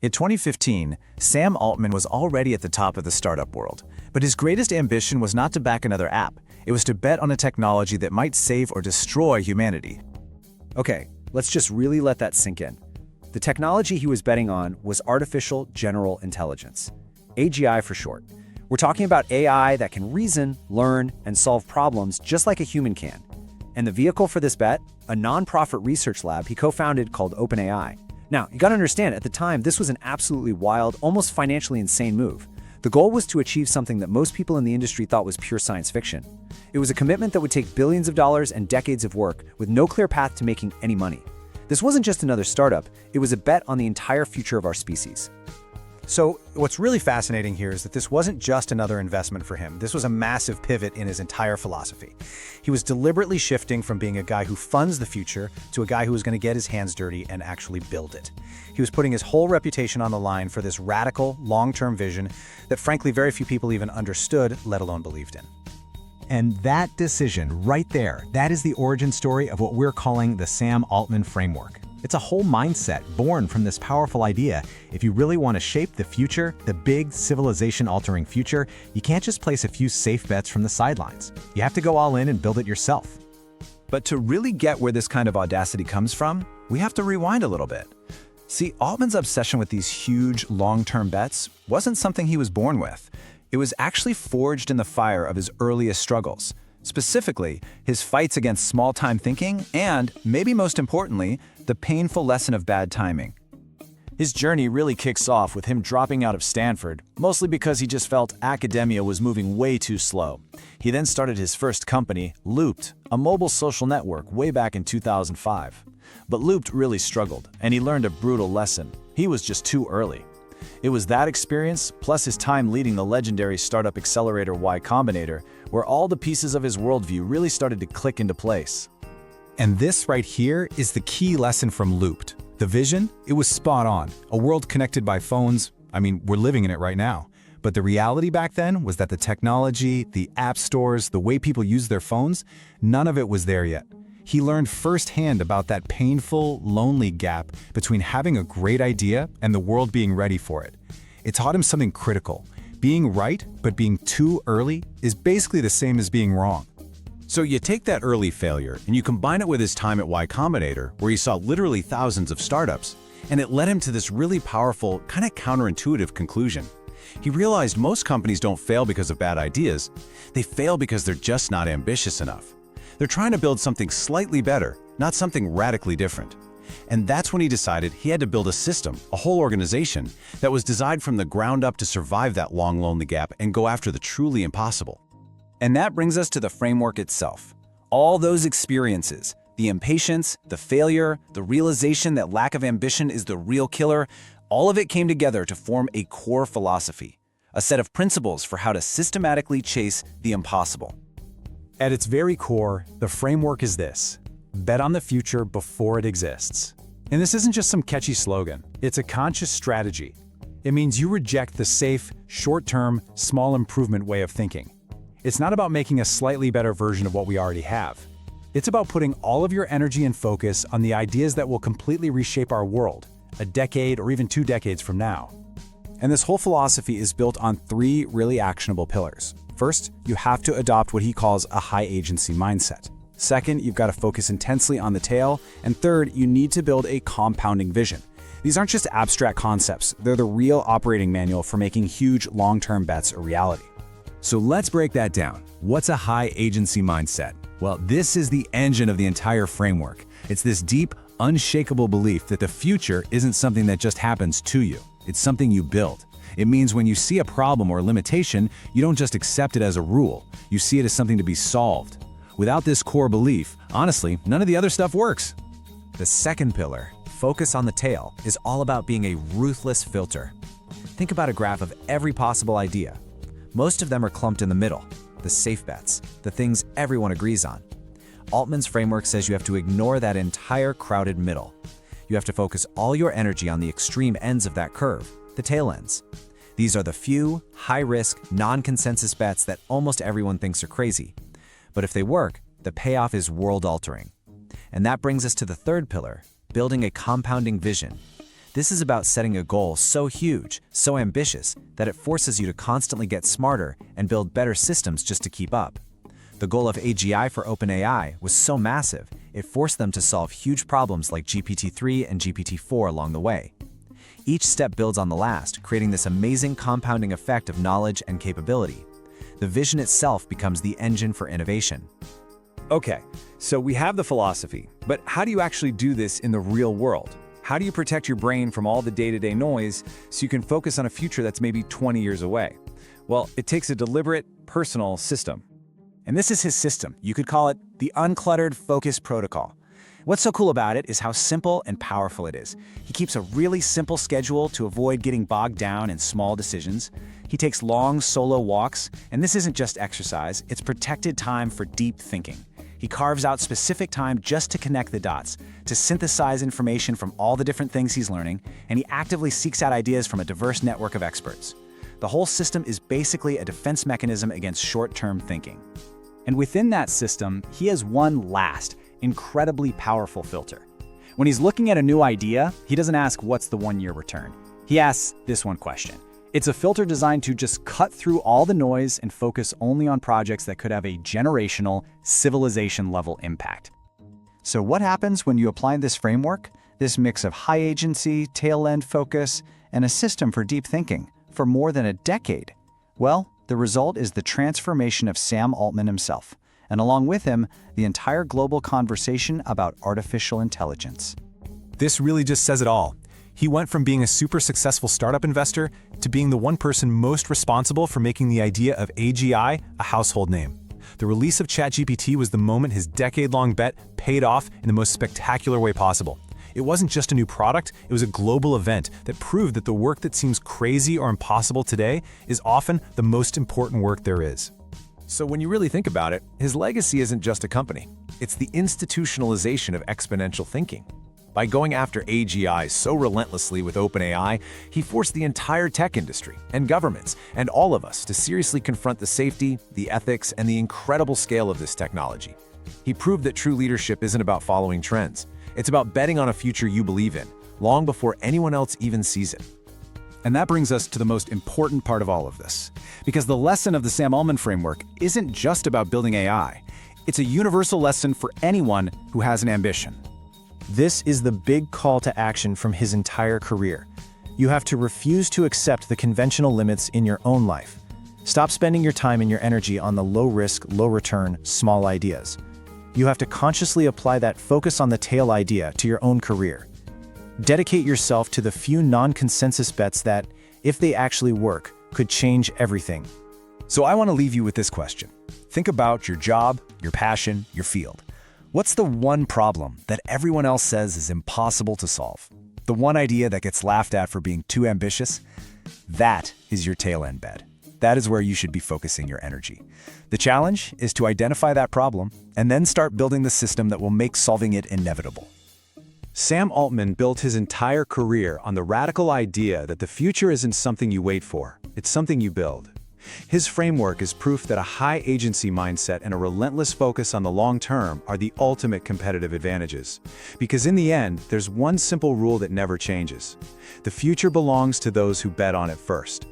In 2015, Sam Altman was already at the top of the startup world, but his greatest ambition was not to back another app. It was to bet on a technology that might save or destroy humanity. Okay, let's just really let that sink in. The technology he was betting on was artificial general intelligence, AGI for short. We're talking about AI that can reason, learn, and solve problems just like a human can. And the vehicle for this bet? A nonprofit research lab he co-founded called OpenAI. Now, you gotta understand, at the time, this was an absolutely wild, almost financially insane move. The goal was to achieve something that most people in the industry thought was pure science fiction. It was a commitment that would take billions of dollars and decades of work with no clear path to making any money. This wasn't just another startup, it was a bet on the entire future of our species. So what's really fascinating here is that this wasn't just another investment for him. This was a massive pivot in his entire philosophy. He was deliberately shifting from being a guy who funds the future to a guy who was going to get his hands dirty and actually build it. He was putting his whole reputation on the line for this radical, long-term vision that frankly very few people even understood, let alone believed in. And that decision right there, that is the origin story of what we're calling the Sam Altman Framework. It's a whole mindset born from this powerful idea. If you really want to shape the future, the big civilization-altering future, you can't just place a few safe bets from the sidelines. You have to go all in and build it yourself. But to really get where this kind of audacity comes from, we have to rewind a little bit. See, Altman's obsession with these huge, long-term bets wasn't something he was born with. It was actually forged in the fire of his earliest struggles. Specifically, his fights against small-time thinking and, maybe most importantly, the painful lesson of bad timing. His journey really kicks off with him dropping out of Stanford, mostly because he just felt academia was moving way too slow. He then started his first company, Loopt, a mobile social network way back in 2005. But Loopt really struggled, and he learned a brutal lesson. He was just too early. It was that experience, plus his time leading the legendary startup accelerator Y Combinator, where all the pieces of his worldview really started to click into place. And this right here is the key lesson from Loopt. The vision, it was spot on. A world connected by phones. I mean, we're living in it right now. But the reality back then was that the technology, the app stores, the way people use their phones, none of it was there yet. He learned firsthand about that painful, lonely gap between having a great idea and the world being ready for it. It taught him something critical. Being right, but being too early, is basically the same as being wrong. So you take that early failure and you combine it with his time at Y Combinator, where he saw literally thousands of startups, and it led him to this really powerful, kind of counterintuitive conclusion. He realized most companies don't fail because of bad ideas. They fail because they're just not ambitious enough. They're trying to build something slightly better, not something radically different. And that's when he decided he had to build a system, a whole organization, that was designed from the ground up to survive that long, lonely gap and go after the truly impossible. And that brings us to the framework itself. All those experiences, the impatience, the failure, the realization that lack of ambition is the real killer, all of it came together to form a core philosophy, a set of principles for how to systematically chase the impossible. At its very core, the framework is this: bet on the future before it exists. And this isn't just some catchy slogan, it's a conscious strategy. It means you reject the safe, short-term, small improvement way of thinking. It's not about making a slightly better version of what we already have. It's about putting all of your energy and focus on the ideas that will completely reshape our world, a decade or even 2 decades from now. And this whole philosophy is built on 3 really actionable pillars. First, you have to adopt what he calls a high-agency mindset. Second, you've got to focus intensely on the tail. And third, you need to build a compounding vision. These aren't just abstract concepts, they're the real operating manual for making huge long-term bets a reality. So let's break that down. What's a high-agency mindset? Well, this is the engine of the entire framework. It's this deep, unshakable belief that the future isn't something that just happens to you. It's something you build. It means when you see a problem or limitation, you don't just accept it as a rule. You see it as something to be solved. Without this core belief, honestly, none of the other stuff works. The second pillar, focus on the tail, is all about being a ruthless filter. Think about a graph of every possible idea. Most of them are clumped in the middle, the safe bets, the things everyone agrees on. Altman's framework says you have to ignore that entire crowded middle. You have to focus all your energy on the extreme ends of that curve, the tail ends. These are the few, high-risk, non-consensus bets that almost everyone thinks are crazy. But if they work, the payoff is world-altering. And that brings us to the third pillar, building a compounding vision. This is about setting a goal so huge, so ambitious, that it forces you to constantly get smarter and build better systems just to keep up. The goal of AGI for OpenAI was so massive, it forced them to solve huge problems like GPT-3 and GPT-4 along the way. Each step builds on the last, creating this amazing compounding effect of knowledge and capability. The vision itself becomes the engine for innovation. Okay, so we have the philosophy, but how do you actually do this in the real world? How do you protect your brain from all the day-to-day noise so you can focus on a future that's maybe 20 years away? Well, it takes a deliberate, personal system. And this is his system. You could call it the Uncluttered Focus Protocol. What's so cool about it is how simple and powerful it is. He keeps a really simple schedule to avoid getting bogged down in small decisions. He takes long solo walks, and this isn't just exercise, it's protected time for deep thinking. He carves out specific time just to connect the dots, to synthesize information from all the different things he's learning, and he actively seeks out ideas from a diverse network of experts. The whole system is basically a defense mechanism against short-term thinking. And within that system, he has one last, incredibly powerful filter. When he's looking at a new idea, he doesn't ask what's the one-year return. He asks this one question. It's a filter designed to just cut through all the noise and focus only on projects that could have a generational, civilization-level impact. So what happens when you apply this framework? This mix of high agency, tail-end focus, and a system for deep thinking for more than a decade? Well, the result is the transformation of Sam Altman himself, and along with him, the entire global conversation about artificial intelligence. This really just says it all. He went from being a super successful startup investor to being the one person most responsible for making the idea of AGI a household name. The release of ChatGPT was the moment his decade-long bet paid off in the most spectacular way possible. It wasn't just a new product, it was a global event that proved that the work that seems crazy or impossible today is often the most important work there is. So when you really think about it, his legacy isn't just a company. It's the institutionalization of exponential thinking. By going after AGI so relentlessly with OpenAI, he forced the entire tech industry and governments and all of us to seriously confront the safety, the ethics, and the incredible scale of this technology. He proved that true leadership isn't about following trends. It's about betting on a future you believe in, long before anyone else even sees it. And that brings us to the most important part of all of this. Because the lesson of the Sam Altman Framework isn't just about building AI. It's a universal lesson for anyone who has an ambition. This is the big call to action from his entire career. You have to refuse to accept the conventional limits in your own life. Stop spending your time and your energy on the low-risk, low-return, small ideas. You have to consciously apply that focus on the tail idea to your own career. Dedicate yourself to the few non-consensus bets that, if they actually work, could change everything. So I want to leave you with this question. Think about your job, your passion, your field. What's the one problem that everyone else says is impossible to solve? The one idea that gets laughed at for being too ambitious? That is your tail-end bet. That is where you should be focusing your energy. The challenge is to identify that problem and then start building the system that will make solving it inevitable. Sam Altman built his entire career on the radical idea that the future isn't something you wait for, it's something you build. His framework is proof that a high-agency mindset and a relentless focus on the long term are the ultimate competitive advantages. Because in the end, there's one simple rule that never changes. The future belongs to those who bet on it first.